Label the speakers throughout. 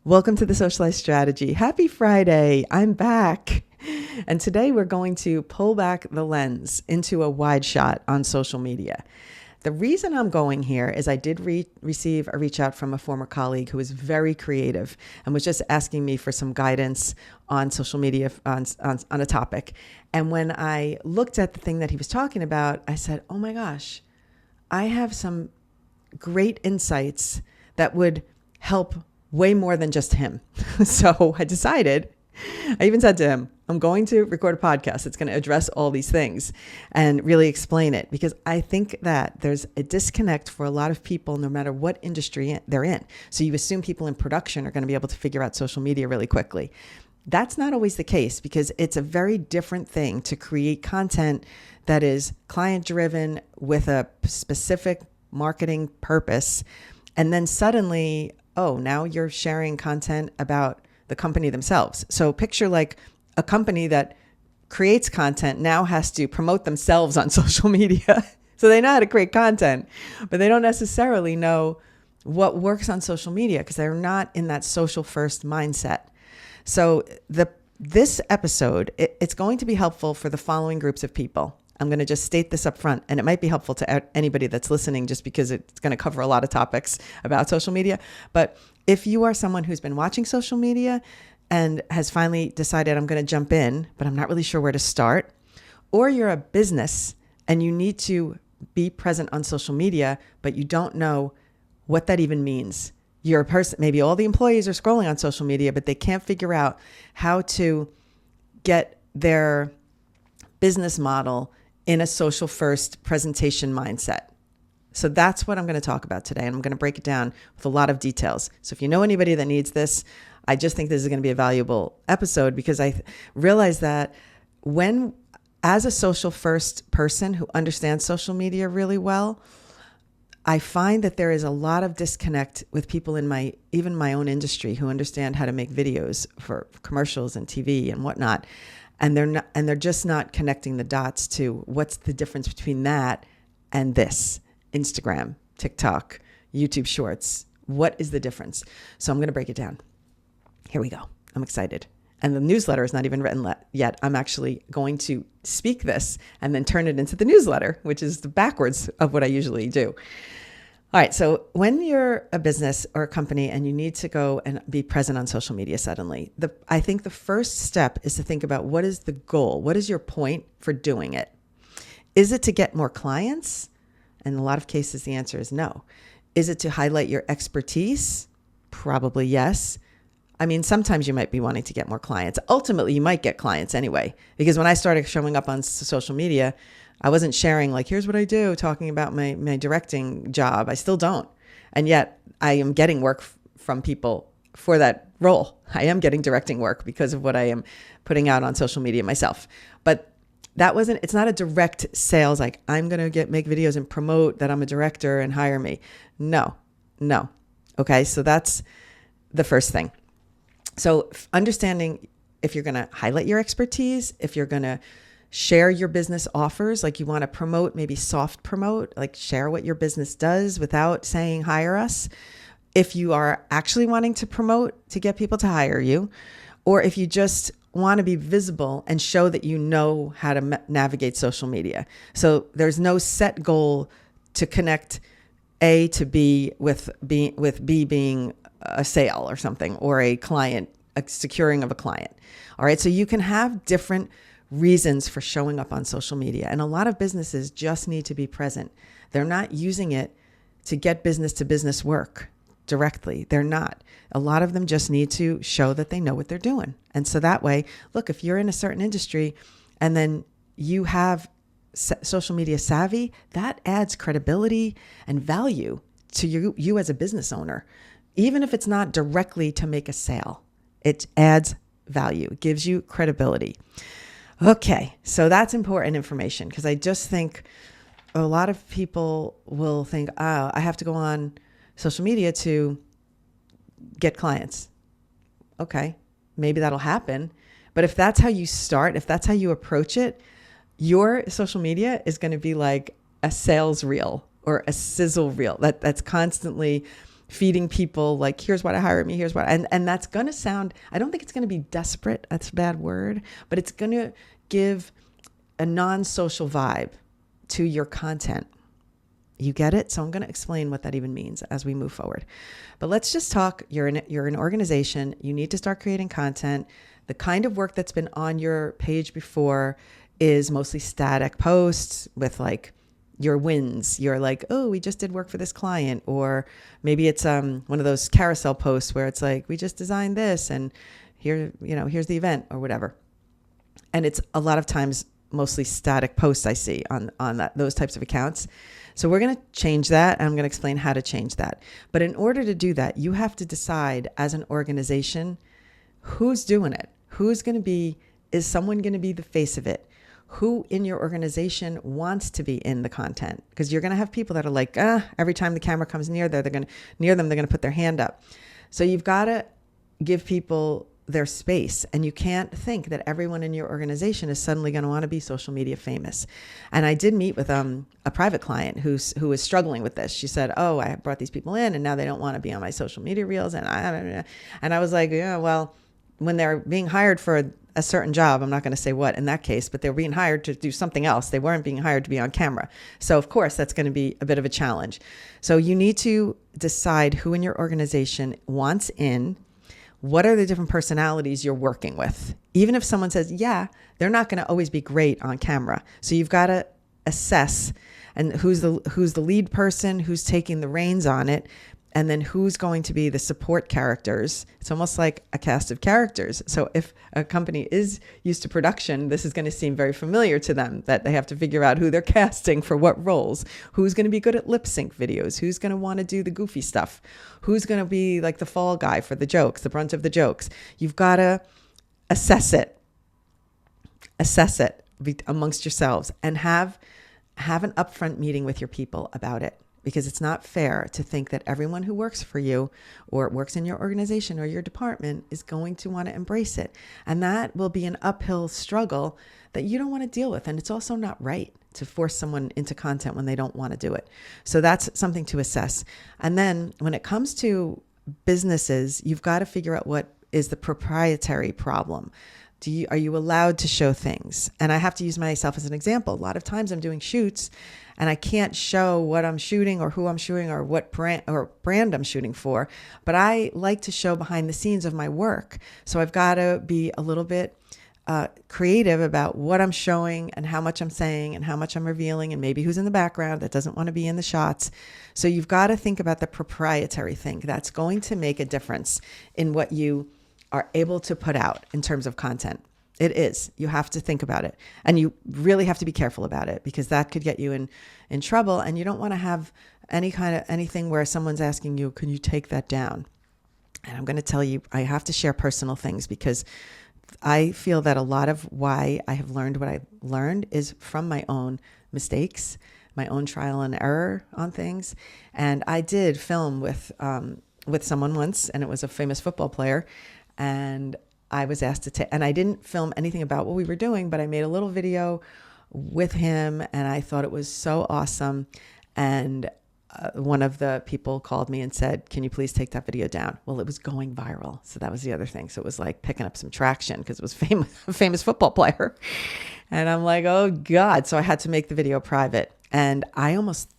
Speaker 1: Welcome to the Socialize strategy. Happy Friday. I'm back. And today we're going to pull back the lens into a wide shot on social media. The reason I'm going here is I did receive a reach out from a former colleague who is very creative and was just asking me for some guidance on social media on a topic. And when I looked at the thing that he was talking about, I said, oh my gosh, I have some great insights that would help way more than just him. So I decided, I even said to him, I'm going to record a podcast that's going to address all these things and really explain it, because I think that there's a disconnect for a lot of people, no matter what industry they're in. So you assume people in production are going to be able to figure out social media really quickly. That's not always the case, because it's a very different thing to create content that is client driven with a specific marketing purpose. And then suddenly, oh, now you're sharing content about the company themselves. So picture like a company that creates content now has to promote themselves on social media. So they know how to create content, but they don't necessarily know what works on social media because they're not in that social first mindset. So this episode, it's going to be helpful for the following groups of people. I'm going to just state this up front, and it might be helpful to anybody that's listening just because it's going to cover a lot of topics about social media. But if you are someone who's been watching social media and has finally decided I'm going to jump in, but I'm not really sure where to start, or you're a business and you need to be present on social media, but you don't know what that even means. You're a person, maybe all the employees are scrolling on social media, but they can't figure out how to get their business model in a social first presentation mindset. So that's what I'm going to talk about today. And I'm going to break it down with a lot of details. So if you know anybody that needs this, I just think this is going to be a valuable episode, because I realize that as a social first person who understands social media really well, I find that there is a lot of disconnect with people in even my own industry who understand how to make videos for commercials and TV and whatnot. And they're just not connecting the dots to what's the difference between that and this, Instagram, TikTok, YouTube Shorts. What is the difference? So I'm going to break it down. Here we go. I'm excited. And the newsletter is not even written yet. I'm actually going to speak this and then turn it into the newsletter, which is the backwards of what I usually do. All right. So when you're a business or a company and you need to go and be present on social media suddenly, I think the first step is to think about, what is the goal? What is your point for doing it? Is it to get more clients? In a lot of cases, the answer is no. Is it to highlight your expertise? Probably yes. I mean, sometimes you might be wanting to get more clients. Ultimately, you might get clients anyway, because when I started showing up on social media, I wasn't sharing like, here's what I do, talking about my directing job. I still don't. And yet I am getting work from people for that role. I am getting directing work because of what I am putting out on social media myself. But it's not a direct sales, like I'm going to make videos and promote that I'm a director and hire me. No. Okay. So that's the first thing. So understanding if you're going to highlight your expertise, if you're going to share your business offers, like you want to promote, maybe soft promote, like share what your business does without saying hire us. If you are actually wanting to promote to get people to hire you, or if you just want to be visible and show that you know how to navigate social media. So there's no set goal to connect A to B with B being a sale or something, or a client, a securing of a client. All right. So you can have different reasons for showing up on social media. And a lot of businesses just need to be present. They're not using it to get business to business work directly. They're not. A lot of them just need to show that they know what they're doing. And so that way, look, if you're in a certain industry and then you have social media savvy, that adds credibility and value to you as a business owner. Even if it's not directly to make a sale, it adds value, it gives you credibility. Okay, so that's important information, because I just think a lot of people will think, oh, I have to go on social media to get clients. Okay, maybe that'll happen. But if that's how you start, if that's how you approach it, your social media is going to be like a sales reel or a sizzle reel that's constantly feeding people like, here's what I hired me, here's what, and that's going to sound, I don't think it's going to be desperate. That's a bad word, but it's going to give a non-social vibe to your content. You get it? So I'm going to explain what that even means as we move forward. But let's just talk. You're an organization. You need to start creating content. The kind of work that's been on your page before is mostly static posts with like your wins. You're like, oh, we just did work for this client. Or maybe it's one of those carousel posts where it's like, we just designed this and here, here's the event or whatever. And it's a lot of times mostly static posts I see on those types of accounts. So we're going to change that, and I'm going to explain how to change that. But in order to do that, you have to decide as an organization who's doing it. Is someone going to be the face of it? Who in your organization wants to be in the content? Because you're going to have people that are like, every time the camera comes near them, they're going to put their hand up. So you've got to give people their space, and you can't think that everyone in your organization is suddenly going to want to be social media famous. And I did meet with a private client who was struggling with this. She said, oh, I brought these people in and now they don't want to be on my social media reels. And I was like, yeah, well, when they're being hired for a certain job, I'm not going to say what in that case, but they're being hired to do something else. They weren't being hired to be on camera. So of course, that's going to be a bit of a challenge. So you need to decide who in your organization wants in. What are the different personalities you're working with? Even if someone says, yeah, they're not going to always be great on camera. So you've got to assess and who's the lead person, who's taking the reins on it, and then who's going to be the support characters. It's almost like a cast of characters. So if a company is used to production, this is going to seem very familiar to them, that they have to figure out who they're casting for what roles, who's going to be good at lip sync videos, who's going to want to do the goofy stuff, who's going to be like the fall guy for the jokes, the brunt of the jokes. You've got to assess it amongst yourselves, and have an upfront meeting with your people about it. Because it's not fair to think that everyone who works for you or works in your organization or your department is going to want to embrace it. And that will be an uphill struggle that you don't want to deal with. And it's also not right to force someone into content when they don't want to do it. So that's something to assess. And then when it comes to businesses, you've got to figure out what is the proprietary problem. Are you allowed to show things? And I have to use myself as an example. A lot of times I'm doing shoots and I can't show what I'm shooting or who I'm shooting or what brand I'm shooting for, but I like to show behind the scenes of my work. So I've got to be a little bit creative about what I'm showing and how much I'm saying and how much I'm revealing and maybe who's in the background that doesn't want to be in the shots. So you've got to think about the proprietary thing. That's going to make a difference in what you are able to put out in terms of content. It is. You have to think about it. And you really have to be careful about it, because that could get you in trouble. And you don't want to have anything where someone's asking you, can you take that down? And I'm going to tell you, I have to share personal things, because I feel that a lot of why I have learned what I learned is from my own mistakes, my own trial and error on things. And I did film with someone once, and it was a famous football player. And I was asked to take, and I didn't film anything about what we were doing, but I made a little video with him, and I thought it was so awesome. And one of the people called me and said, can you please take that video down? Well, it was going viral. So that was the other thing. So it was like picking up some traction because it was a famous football player. And I'm like, oh God. So I had to make the video private. And I almost,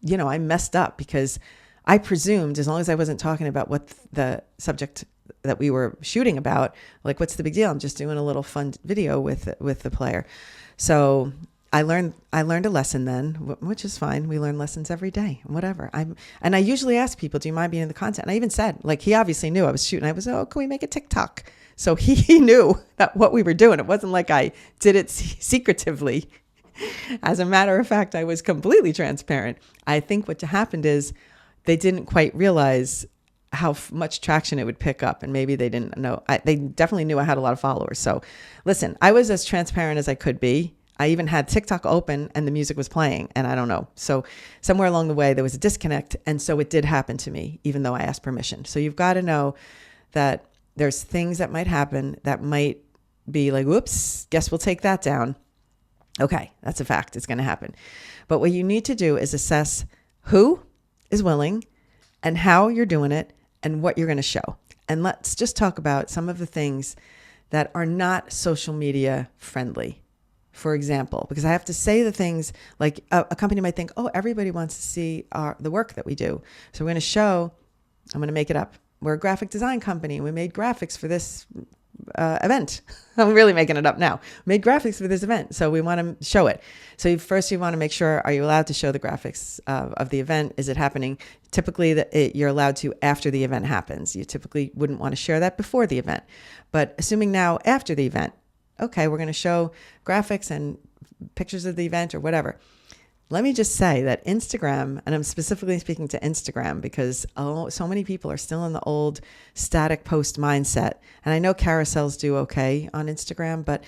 Speaker 1: I messed up, because I presumed, as long as I wasn't talking about what the subject that we were shooting about, like, what's the big deal? I'm just doing a little fun video with the player. So I learned a lesson then, which is fine. We learn lessons every day, whatever. And I usually ask people, do you mind being in the content? And I even said, like, he obviously knew I was shooting. I was, can we make a TikTok? So he knew that what we were doing. It wasn't like I did it secretively. As a matter of fact, I was completely transparent. I think what happened is they didn't quite realize how much traction it would pick up. And maybe they didn't know. They definitely knew I had a lot of followers. So listen, I was as transparent as I could be. I even had TikTok open and the music was playing, and I don't know. So somewhere along the way, there was a disconnect. And so it did happen to me, even though I asked permission. So you've got to know that there's things that might happen that might be like, whoops, guess we'll take that down. Okay, that's a fact. It's going to happen. But what you need to do is assess who is willing and how you're doing it and what you're going to show. And let's just talk about some of the things that are not social media friendly. For example, because I have to say the things like a company might think, oh, everybody wants to see the work that we do. So we're going to show, I'm going to make it up. We're a graphic design company. We made graphics for this event. I'm really making it up now. We made graphics for this event. So we want to show it. So first you want to make sure, are you allowed to show the graphics of the event? Is it happening? Typically you're allowed to after the event happens. You typically wouldn't want to share that before the event. But assuming now after the event, okay, we're going to show graphics and pictures of the event or whatever. Let me just say that Instagram, and I'm specifically speaking to Instagram because so many people are still in the old static post mindset. And I know carousels do okay on Instagram, but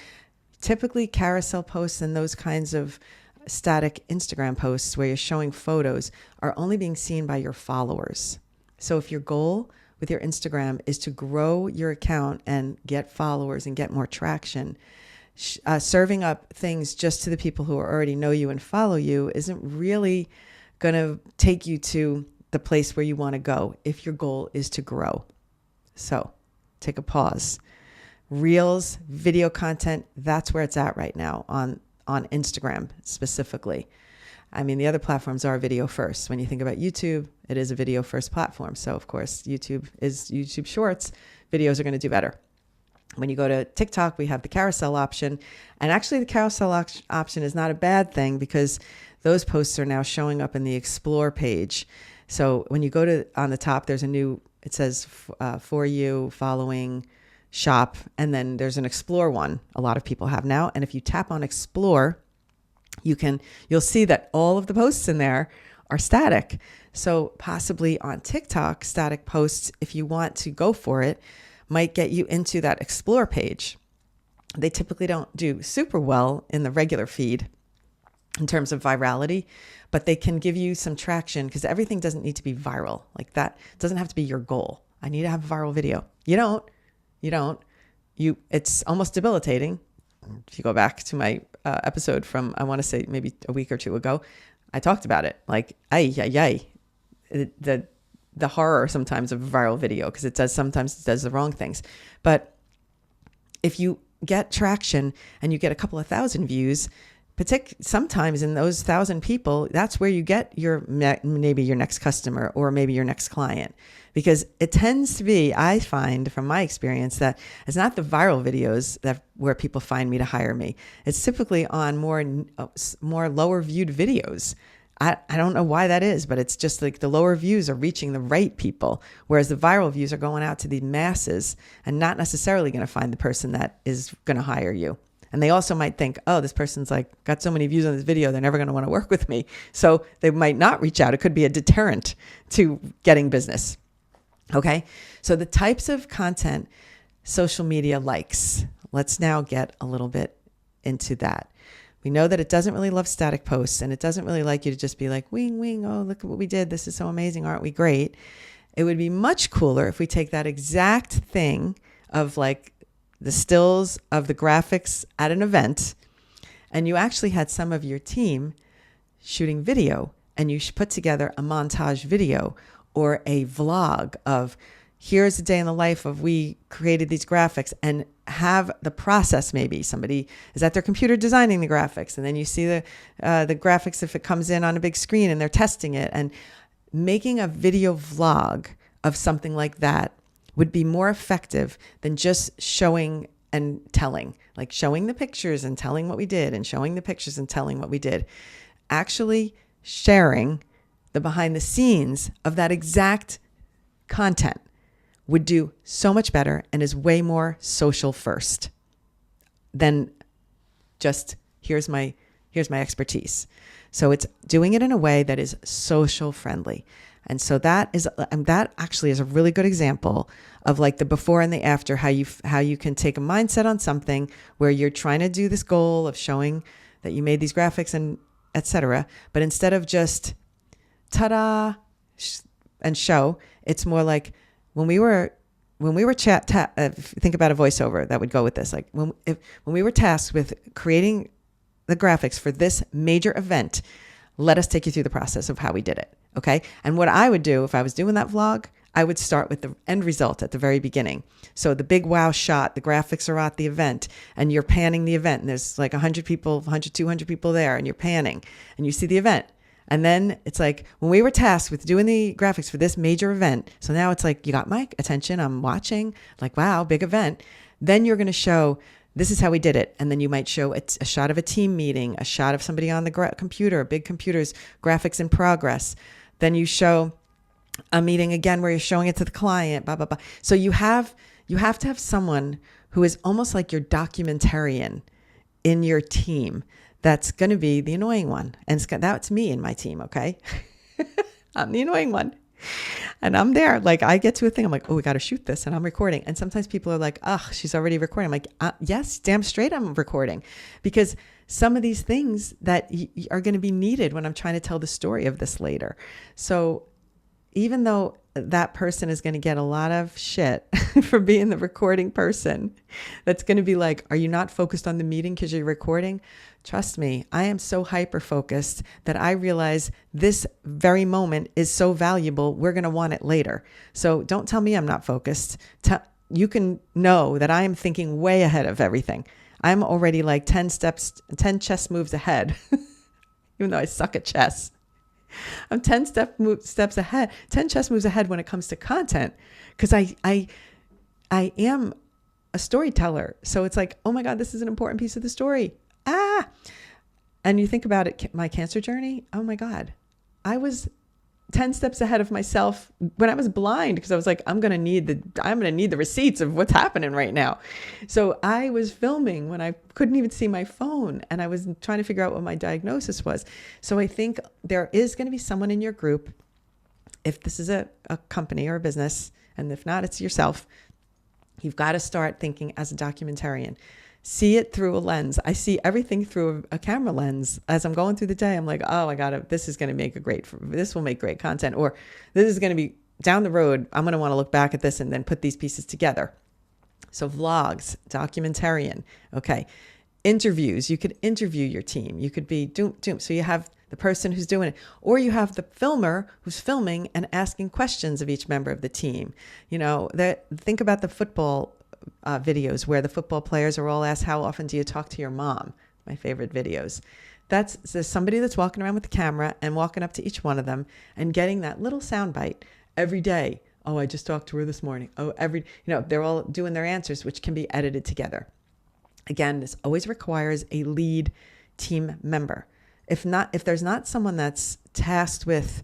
Speaker 1: typically carousel posts and those kinds of static Instagram posts where you're showing photos are only being seen by your followers. So if your goal with your Instagram is to grow your account and get followers and get more traction, serving up things just to the people who already know you and follow you isn't really going to take you to the place where you want to go if your goal is to grow. So take a pause. Reels, video content, that's where it's at right now on Instagram specifically. I mean, the other platforms are video first. When you think about YouTube, it is a video first platform. So of course, YouTube Shorts. Videos are going to do better. When you go to TikTok, we have the carousel option. And actually the carousel option is not a bad thing because those posts are now showing up in the explore page. So when you go to on the top, there's it says for you, following, shop, and then there's an explore one a lot of people have now. And if you tap on explore, you'll see that all of the posts in there are static. So possibly on TikTok, static posts, if you want to go for it, might get you into that explore page. They typically don't do super well in the regular feed in terms of virality, but they can give you some traction because everything doesn't need to be viral like that. It doesn't have to be your goal. I need to have a viral video. You don't. It's almost debilitating. If you go back to my episode from, I want to say maybe a week or two ago, I talked about it. Like, the horror sometimes of a viral video because sometimes it does the wrong things. But if you get traction and you get a couple of thousand views, sometimes in those 1,000 people, that's where you get maybe your next customer or maybe your next client. Because it tends to be, I find from my experience, that it's not the viral videos where people find me to hire me. It's typically on more lower viewed videos. I don't know why that is, but it's just like the lower views are reaching the right people, whereas the viral views are going out to the masses and not necessarily going to find the person that is going to hire you. And they also might think, oh, this person's got so many views on this video, they're never going to want to work with me. So they might not reach out. It could be a deterrent to getting business. Okay. So the types of content social media likes, let's now get a little bit into that. We know that it doesn't really love static posts and it doesn't really like you to just be like, wing, wing. Oh, look at what we did. This is so amazing. Aren't we great? It would be much cooler if we take that exact thing of like the stills of the graphics at an event and you actually had some of your team shooting video and you put together a montage video or a vlog of here's a day in the life of we created these graphics and have the process. Maybe somebody is at their computer designing the graphics and then you see the graphics if it comes in on a big screen and they're testing it, and making a video vlog of something like that would be more effective than just showing and telling, like showing the pictures and telling what we did and showing the pictures and telling what we did. Actually sharing the behind the scenes of that exact content would do so much better and is way more social first than just here's my expertise. So it's doing it in a way that is social friendly. And so that actually is a really good example of like the before and the after, how you can take a mindset on something where you're trying to do this goal of showing that you made these graphics and etc. But instead of just ta-da and show, it's more like when we were think about a voiceover that would go with this. Like when we were tasked with creating the graphics for this major event, Let us take you through the process of how we did it. Okay. And what I would do if I was doing that vlog, I would start with the end result at the very beginning. So the big wow shot, the graphics are at the event and you're panning the event and there's like 100 people, 100, 200 people there and you're panning and you see the event. And then it's like when we were tasked with doing the graphics for this major event. So now it's like, you got my attention. I'm watching, like, wow, big event. Then you're going to show, this is how we did it. And then you might show a shot of a team meeting, a shot of somebody on the computer, big computers, graphics in progress. Then you show a meeting again where you're showing it to the client, blah, blah, blah. So you have to have someone who is almost like your documentarian in your team. That's going to be the annoying one. And that's me and my team, okay? I'm the annoying one. And I'm there. Like, I get to a thing. I'm like, oh, we got to shoot this. And I'm recording. And sometimes people are like, oh, she's already recording. I'm like, yes, damn straight I'm recording. Because some of these things that are going to be needed when I'm trying to tell the story of this later. So even though that person is going to get a lot of shit for being the recording person, that's going to be like, are you not focused on the meeting because you're recording? Trust me, I am so hyper-focused that I realize this very moment is so valuable, we're going to want it later. So don't tell me I'm not focused. You can know that I am thinking way ahead of everything. I'm already like 10 chess moves ahead, even though I suck at chess. I'm 10 steps ahead, 10 chess moves ahead when it comes to content, because I am a storyteller. So it's like, oh my God, this is an important piece of the story. And you think about it, my cancer journey. Oh my God, I was 10 steps ahead of myself when I was blind, because I was like, I'm going to need the receipts of what's happening right now. So I was filming when I couldn't even see my phone, and I was trying to figure out what my diagnosis was. So I think there is going to be someone in your group, if this is a company or a business, and if not, it's yourself. You've got to start thinking as a documentarian. See it through a lens. I see everything through a camera lens. As I'm going through the day, I'm like, oh, this is going to make this will make great content. Or this is going to be down the road. I'm going to want to look back at this and then put these pieces together. So vlogs, documentarian. Okay. Interviews. You could interview your team. You could be doom. So you have the person who's doing it, or you have the filmer who's filming and asking questions of each member of the team. Think about the football videos where the football players are all asked, how often do you talk to your mom? My favorite videos. There's somebody that's walking around with the camera and walking up to each one of them and getting that little soundbite every day. Oh, I just talked to her this morning. Oh, they're all doing their answers, which can be edited together. Again, this always requires a lead team member. If there's not someone that's tasked with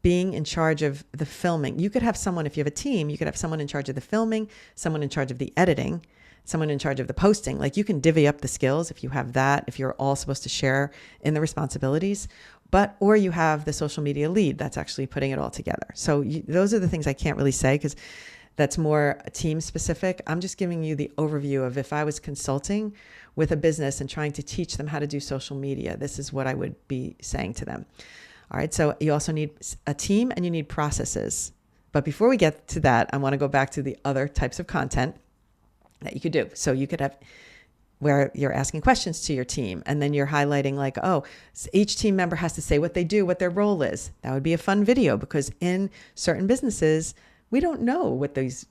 Speaker 1: being in charge of the filming. You could have someone, if you have a team, you could have someone in charge of the filming, someone in charge of the editing, someone in charge of the posting. Like, you can divvy up the skills if you have that, if you're all supposed to share in the responsibilities, or you have the social media lead that's actually putting it all together. So those are the things I can't really say because that's more team specific. I'm just giving you the overview of if I was consulting with a business and trying to teach them how to do social media, this is what I would be saying to them. All right, so you also need a team and you need processes. But before we get to that, I want to go back to the other types of content that you could do. So you could have where you're asking questions to your team and then you're highlighting like, oh, each team member has to say what they do, what their role is. That would be a fun video because in certain businesses, we don't know what these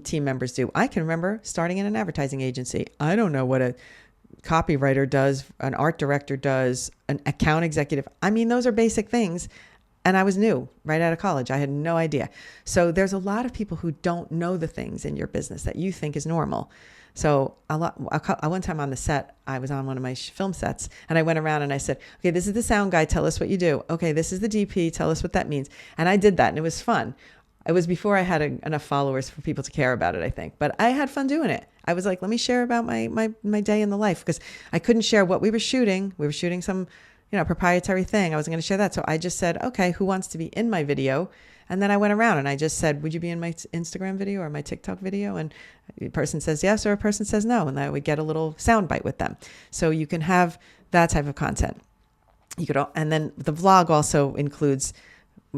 Speaker 1: team members do. I can remember starting in an advertising agency. I don't know what a copywriter does, an art director does, an account executive. I mean, those are basic things. And I was new right out of college. I had no idea. So there's a lot of people who don't know the things in your business that you think is normal. So one time on the set, I was on one of my film sets and I went around and I said, okay, this is the sound guy. Tell us what you do. Okay, this is the DP. Tell us what that means. And I did that and it was fun. It was before I had enough followers for people to care about it, I think. But I had fun doing it. I was like, let me share about my day in the life because I couldn't share what we were shooting. We were shooting some, proprietary thing. I wasn't going to share that. So I just said, okay, who wants to be in my video? And then I went around and I just said, would you be in my Instagram video or my TikTok video? And a person says yes or a person says no. And I would get a little soundbite with them. So you can have that type of content. And then the vlog also includes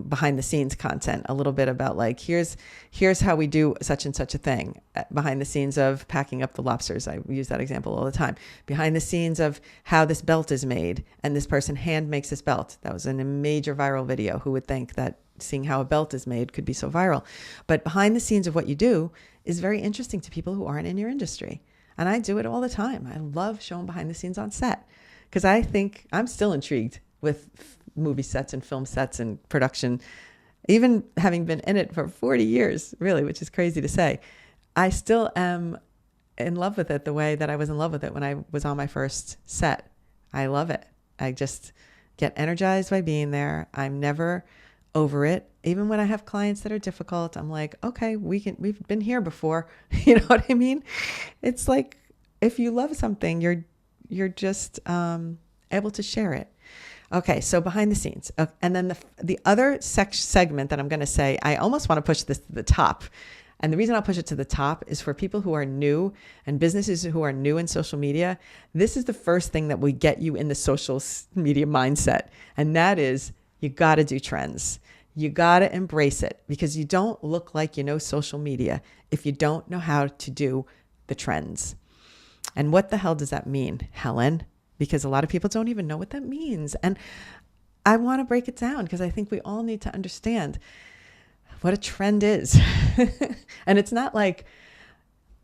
Speaker 1: behind the scenes content, a little bit about like, here's how we do such and such a thing, behind the scenes of packing up the lobsters. I use that example all the time. Behind the scenes of how this belt is made, and this person hand makes this belt. That was in a major viral video. Who would think that seeing how a belt is made could be so viral? But behind the scenes of what you do is very interesting to people who aren't in your industry. And I do it all the time. I love showing behind the scenes on set, because I think I'm still intrigued with movie sets and film sets and production, even having been in it for 40 years, really, which is crazy to say. I still am in love with it the way that I was in love with it when I was on my first set. I love it. I just get energized by being there. I'm never over it. Even when I have clients that are difficult, I'm like, okay, we've been here before. You know what I mean? It's like, if you love something, you're just able to share it. Okay, so behind the scenes. And then the other segment that I'm going to say, I almost want to push this to the top. And the reason I'll push it to the top is for people who are new and businesses who are new in social media. This is the first thing that will get you in the social media mindset. And that is, you got to do trends. You got to embrace it, because you don't look like you know social media if you don't know how to do the trends. And what the hell does that mean, Helen? Because a lot of people don't even know what that means. And I want to break it down, because I think we all need to understand what a trend is. And it's not like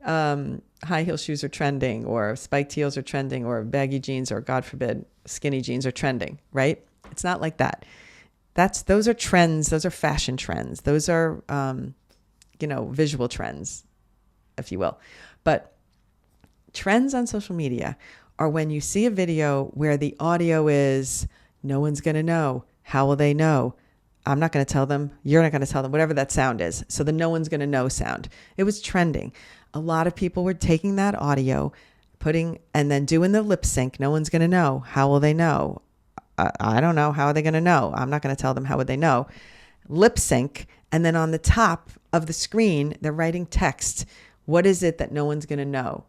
Speaker 1: high heel shoes are trending, or spiked heels are trending, or baggy jeans, or God forbid, skinny jeans are trending, right? It's not like that. Those are trends. Those are fashion trends. Those are, visual trends, if you will. But trends on social media are when you see a video where the audio is, no one's going to know. How will they know? I'm not going to tell them. You're not going to tell them, whatever that sound is. So the no one's going to know sound. It was trending. A lot of people were taking that audio, and then doing the lip sync. No one's going to know. How will they know? I don't know. How are they going to know? I'm not going to tell them. How would they know? Lip sync. And then on the top of the screen, they're writing text. What is it that no one's going to know?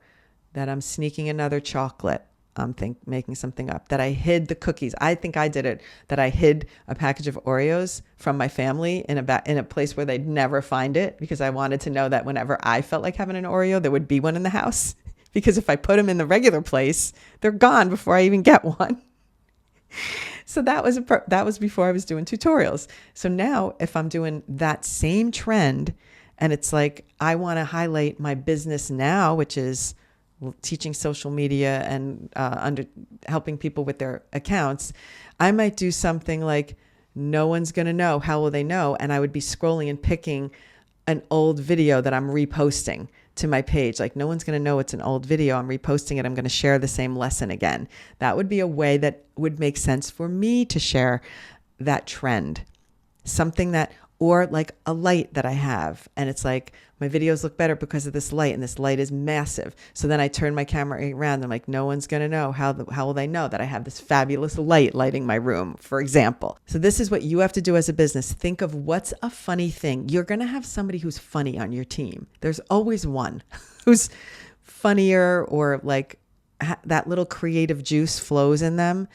Speaker 1: That I'm sneaking another chocolate. I'm making something up. That I hid the cookies. I think I did it. That I hid a package of Oreos from my family in a place where they'd never find it, because I wanted to know that whenever I felt like having an Oreo, there would be one in the house. Because if I put them in the regular place, they're gone before I even get one. So that was before I was doing tutorials. So now if I'm doing that same trend, and it's like, I want to highlight my business now, which is teaching social media and helping people with their accounts, I might do something like, no one's going to know. How will they know? And I would be scrolling and picking an old video that I'm reposting to my page. Like, no one's going to know it's an old video. I'm reposting it. I'm going to share the same lesson again. That would be a way that would make sense for me to share that trend. Something that, or like a light that I have, and it's like, my videos look better because of this light, and this light is massive. So then I turn my camera around, and I'm like, no one's going to know. How will they know that I have this fabulous light lighting my room, for example? So this is what you have to do as a business. Think of what's a funny thing. You're going to have somebody who's funny on your team. There's always one who's funnier, or like that little creative juice flows in them.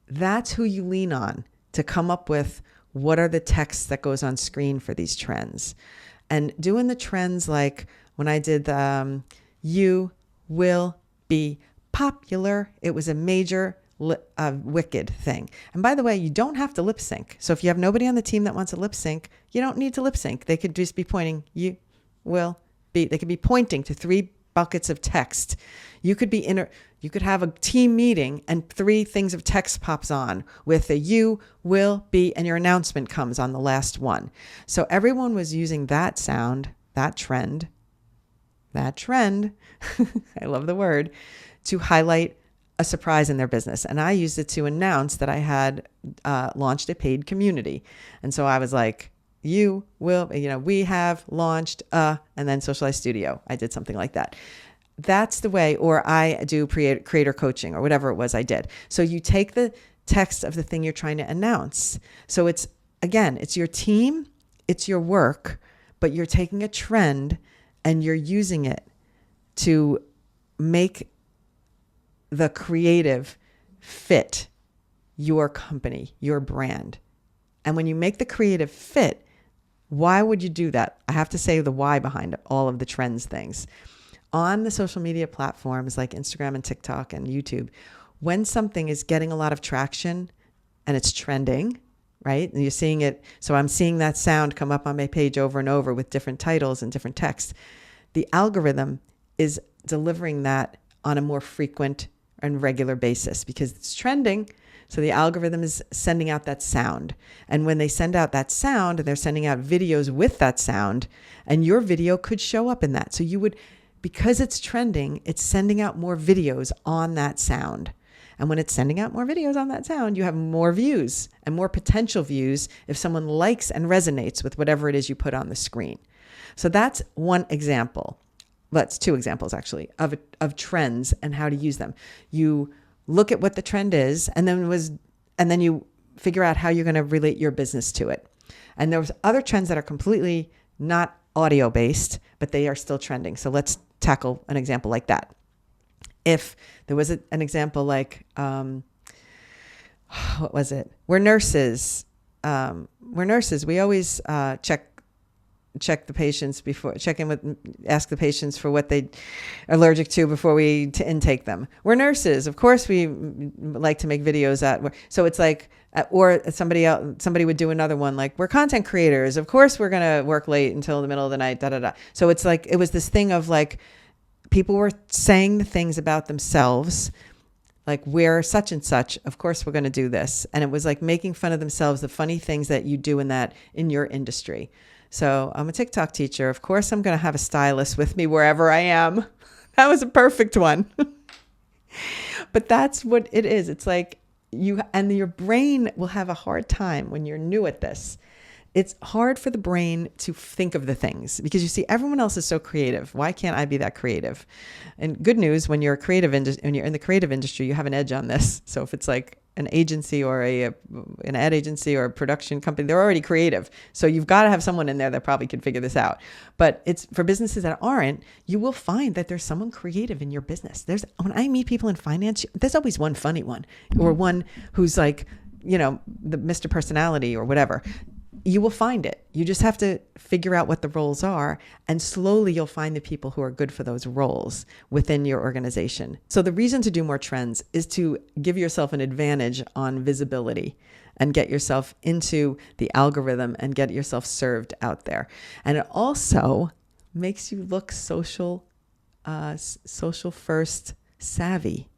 Speaker 1: That's who you lean on to come up with what are the texts that goes on screen for these trends. And doing the trends, like when I did the you will be popular, it was a major Wicked thing. And by the way, you don't have to lip sync. So if you have nobody on the team that wants to lip sync, you don't need to lip sync. They could just be pointing, they could be pointing to 3 buckets of text. You could you could have a team meeting and 3 things of text pops on with a you will be, and your announcement comes on the last one. So everyone was using that sound, that trend, I love the word, to highlight a surprise in their business. And I used it to announce that I had launched a paid community. And so I was like, we have launched and then Socialize Studio. I did something like that. That's the way, or I do creator coaching or whatever it was I did. So you take the text of the thing you're trying to announce. So it's your team, it's your work, but you're taking a trend and you're using it to make the creative fit your company, your brand. And when you make the creative fit, why would you do that? I have to say the why behind all of the trends things. On the social media platforms like Instagram and TikTok and YouTube, when something is getting a lot of traction and it's trending, right? And you're seeing it. So I'm seeing that sound come up on my page over and over with different titles and different text. The algorithm is delivering that on a more frequent and regular basis because it's trending. So the algorithm is sending out that sound. And when they send out that sound, they're sending out videos with that sound, and your video could show up in that. So you would, because it's trending, it's sending out more videos on that sound. And when it's sending out more videos on that sound, you have more views and more potential views if someone likes and resonates with whatever it is you put on the screen. So that's one example. That's two examples actually of trends and how to use them. You look at what the trend is, and then you figure out how you're going to relate your business to it. And there's other trends that are completely not audio based, but they are still trending. So let's tackle an example like that. If there was an example like, what was it? We're nurses. We always check the patients ask the patients for what they are allergic to before we intake them. We're nurses. Of course, we like to make videos so it's like, or somebody would do another one like, we're content creators. Of course, we're going to work late until the middle of the night, da, da, da. So it's like, it was this thing of like, people were saying the things about themselves, like we're such and such. Of course, we're going to do this. And it was like making fun of themselves, the funny things that you do in your industry. So I'm a TikTok teacher. Of course, I'm going to have a stylist with me wherever I am. That was a perfect one. But that's what it is. It's like your brain will have a hard time when you're new at this. It's hard for the brain to think of the things because you see everyone else is so creative. Why can't I be that creative? And good news, when you're in the creative industry, you have an edge on this. So if it's like an agency or an ad agency or a production company, they're already creative. So you've got to have someone in there that probably can figure this out. But it's for businesses that aren't, you will find that there's someone creative in your business. When I meet people in finance, there's always one funny one or one who's like, the Mr. Personality or whatever. You will find it. You just have to figure out what the roles are, and slowly you'll find the people who are good for those roles within your organization. So the reason to do more trends is to give yourself an advantage on visibility and get yourself into the algorithm and get yourself served out there. And it also makes you look social first savvy.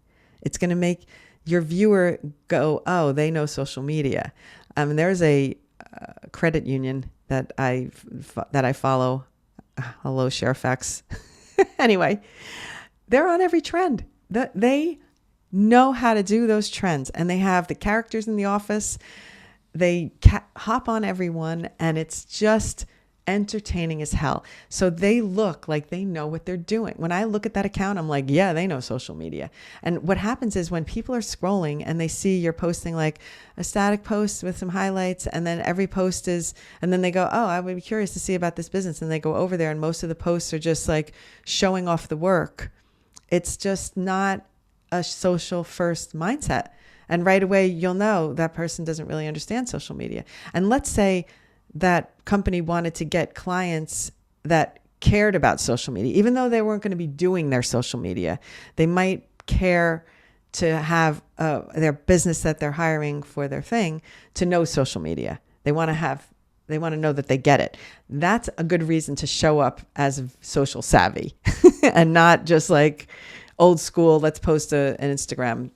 Speaker 1: It's going to make your viewer go, oh, they know social media. There's a credit union that I follow. Hello, Sharefax. Anyway, they're on every trend. They know how to do those trends, and they have the characters in the office. They hop on everyone, and it's just entertaining as hell. So they look like they know what they're doing. When I look at that account, I'm like, yeah, they know social media. And what happens is when people are scrolling and they see you're posting like a static post with some highlights, and then every post is, and then they go, oh, I would be curious to see about this business. And they go over there, and most of the posts are just like showing off the work. It's just not a social first mindset. And right away, you'll know that person doesn't really understand social media. And let's say that company wanted to get clients that cared about social media, even though they weren't going to be doing their social media. They might care to have their business that they're hiring for their thing to know social media. They want to know that they get it. That's a good reason to show up as social savvy and not just like old school. Let's post an Instagram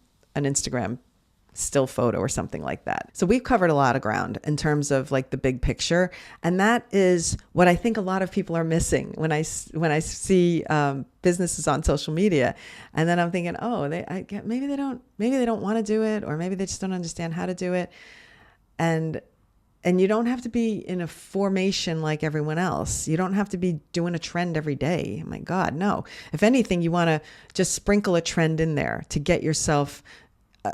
Speaker 1: still photo or something like that. So we've covered a lot of ground in terms of like the big picture. And that is what I think a lot of people are missing when I see businesses on social media. And then I'm thinking, oh, maybe they don't want to do it, or maybe they just don't understand how to do it. And you don't have to be in a formation like everyone else. You don't have to be doing a trend every day. Oh my God, no. If anything, you want to just sprinkle a trend in there to get yourself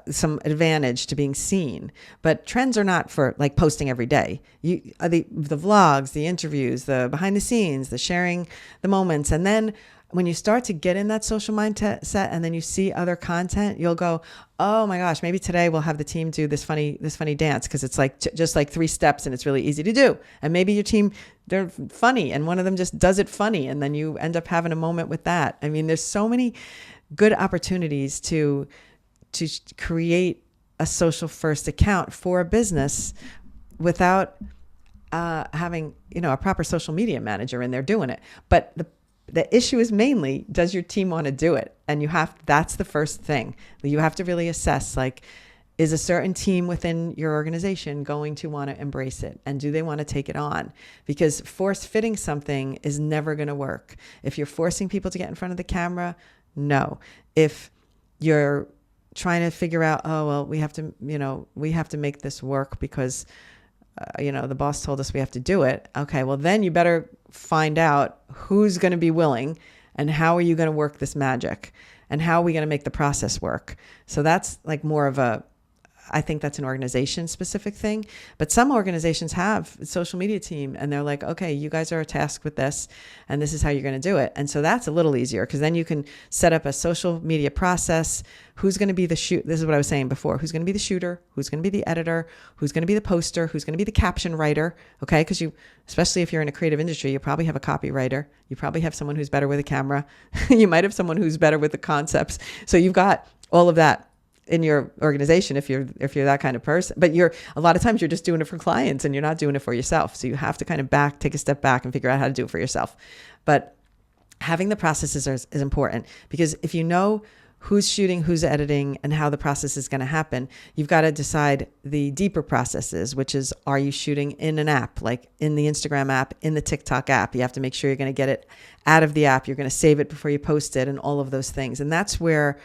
Speaker 1: some advantage to being seen. But trends are not for like posting every day. The vlogs, the interviews, the behind the scenes, the sharing the moments. And then when you start to get in that social mindset and then you see other content, you'll go, oh my gosh, maybe today we'll have the team do this funny dance because it's like just like 3 steps and it's really easy to do. And maybe your team, they're funny and one of them just does it funny and then you end up having a moment with that. I mean, there's so many good opportunities to create a social first account for a business without having, a proper social media manager in there doing it. But the issue is mainly, does your team want to do it? And that's the first thing. You have to really assess, like, is a certain team within your organization going to want to embrace it? And do they want to take it on? Because force fitting something is never going to work. If you're forcing people to get in front of the camera, no. If you're trying to figure out, oh, well, we have to make this work because the boss told us we have to do it. Okay, well, then you better find out who's going to be willing and how are you going to work this magic and how are we going to make the process work. So that's like more of I think that's an organization specific thing, but some organizations have a social media team and they're like, okay, you guys are tasked with this and this is how you're going to do it. And so that's a little easier because then you can set up a social media process. Who's going to be this is what I was saying before. Who's going to be the shooter? Who's going to be the editor? Who's going to be the poster? Who's going to be the caption writer? Okay. Because especially if you're in a creative industry, you probably have a copywriter. You probably have someone who's better with a camera. You might have someone who's better with the concepts. So you've got all of that in your organization if you're that kind of person. But a lot of times you're just doing it for clients and you're not doing it for yourself. So you have to kind of take a step back and figure out how to do it for yourself. But having the processes is important because if you know who's shooting, who's editing, and how the process is going to happen, you've got to decide the deeper processes, which is, are you shooting in an app, like in the Instagram app, in the TikTok app? You have to make sure you're going to get it out of the app. You're going to save it before you post it and all of those things. And that's where,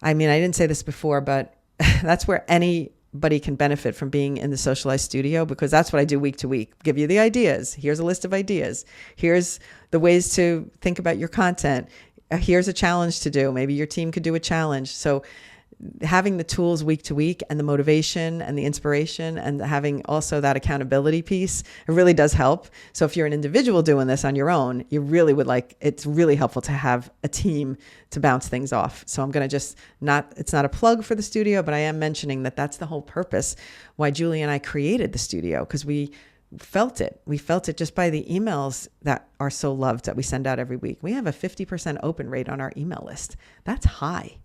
Speaker 1: I didn't say this before, but that's where anybody can benefit from being in the Socialize studio, because that's what I do week to week. Give you the ideas. Here's a list of ideas. Here's the ways to think about your content. Here's a challenge to do. Maybe your team could do a challenge. So having the tools week to week and the motivation and the inspiration and having also that accountability piece, it really does help. So if you're an individual doing this on your own, you really would it's really helpful to have a team to bounce things off. So I'm going to it's not a plug for the studio, but I am mentioning that that's the whole purpose why Julie and I created the studio, because we felt it. We felt it just by the emails that are so loved that we send out every week. We have a 50% open rate on our email list. That's high.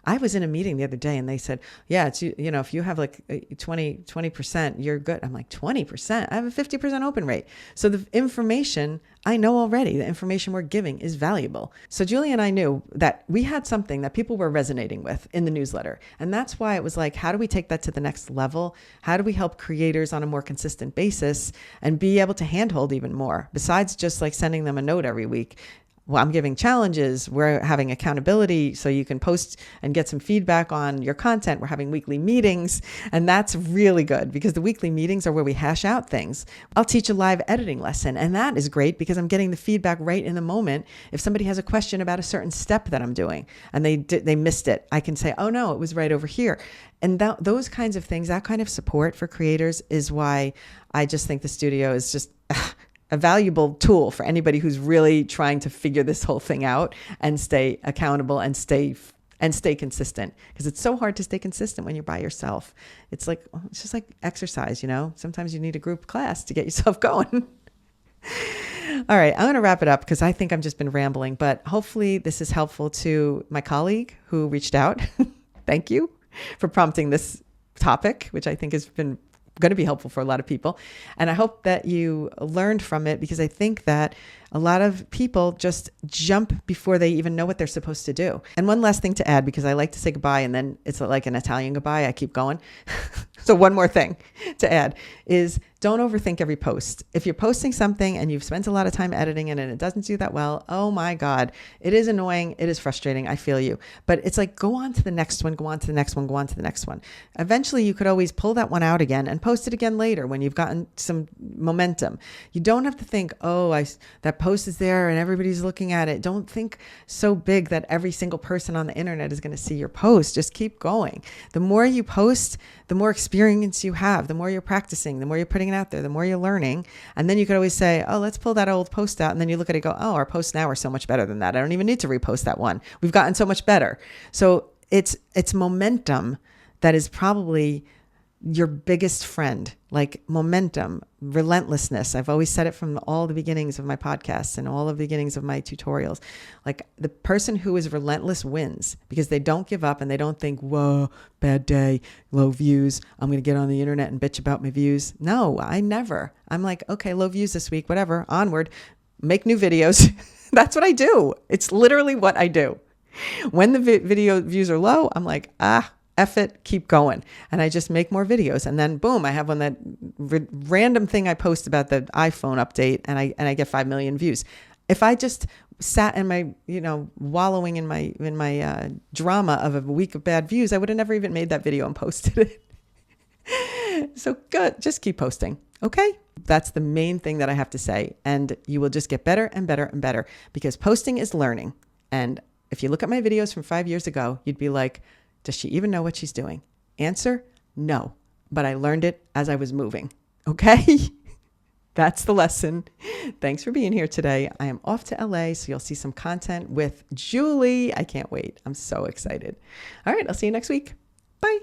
Speaker 1: I was in a meeting the other day and they said, yeah, it's, if you have like 20%, you're good. I'm like, 20%? I have a 50% open rate. So the information I know already, the information we're giving is valuable. So Julie and I knew that we had something that people were resonating with in the newsletter. And that's why it was like, how do we take that to the next level? How do we help creators on a more consistent basis and be able to handhold even more besides just like sending them a note every week? Well, I'm giving challenges. We're having accountability so you can post and get some feedback on your content. We're having weekly meetings, and that's really good because the weekly meetings are where we hash out things. I'll teach a live editing lesson, and that is great because I'm getting the feedback right in the moment. If somebody has a question about a certain step that I'm doing and they missed it, I can say, oh no, it was right over here. And those kinds of things, that kind of support for creators is why I just think the studio is just a valuable tool for anybody who's really trying to figure this whole thing out and stay accountable and stay consistent, because it's so hard to stay consistent when you're by yourself. It's just like exercise, sometimes you need a group class to get yourself going. All right, I'm going to wrap it up because I think I've just been rambling, but hopefully this is helpful to my colleague who reached out. Thank you for prompting this topic, which I think has been going to be helpful for a lot of people. And I hope that you learned from it, because I think that a lot of people just jump before they even know what they're supposed to do. And one last thing to add, because I like to say goodbye and then it's like an Italian goodbye. I keep going. So one more thing to add is don't overthink every post. If you're posting something and you've spent a lot of time editing it and it doesn't do that well, oh my God, it is annoying. It is frustrating. I feel you. But it's like, go on to the next one, go on to the next one, go on to the next one. Eventually you could always pull that one out again and post it again later when you've gotten some momentum. You don't have to think, that post is there and everybody's looking at it. Don't think so big that every single person on the internet is going to see your post. Just keep going. The more you post, the more experience experience you have, the more you're practicing, the more you're putting it out there, the more you're learning. And then you could always say, oh, let's pull that old post out. And then you look at it and go, oh, our posts now are so much better than that. I don't even need to repost that one. We've gotten so much better. So it's momentum that is probably your biggest friend, like momentum, relentlessness. I've always said it from all the beginnings of my podcasts and all of the beginnings of my tutorials. Like the person who is relentless wins because they don't give up and they don't think, whoa, bad day, low views. I'm going to get on the internet and bitch about my views. No, I never. I'm like, okay, low views this week, whatever, onward, make new videos. That's what I do. It's literally what I do. When the video views are low, I'm like, F it, keep going. And I just make more videos. And then boom, I have one that random thing I post about the iPhone update and I get 5 million views. If I just sat in my, wallowing in my drama of a week of bad views, I would have never even made that video and posted it. So good. Just keep posting. Okay. That's the main thing that I have to say. And you will just get better and better and better because posting is learning. And if you look at my videos from 5 years ago, you'd be like, does she even know what she's doing? Answer, no. But I learned it as I was moving. Okay? That's the lesson. Thanks for being here today. I am off to LA, so you'll see some content with Julie. I can't wait. I'm so excited. All right, I'll see you next week. Bye.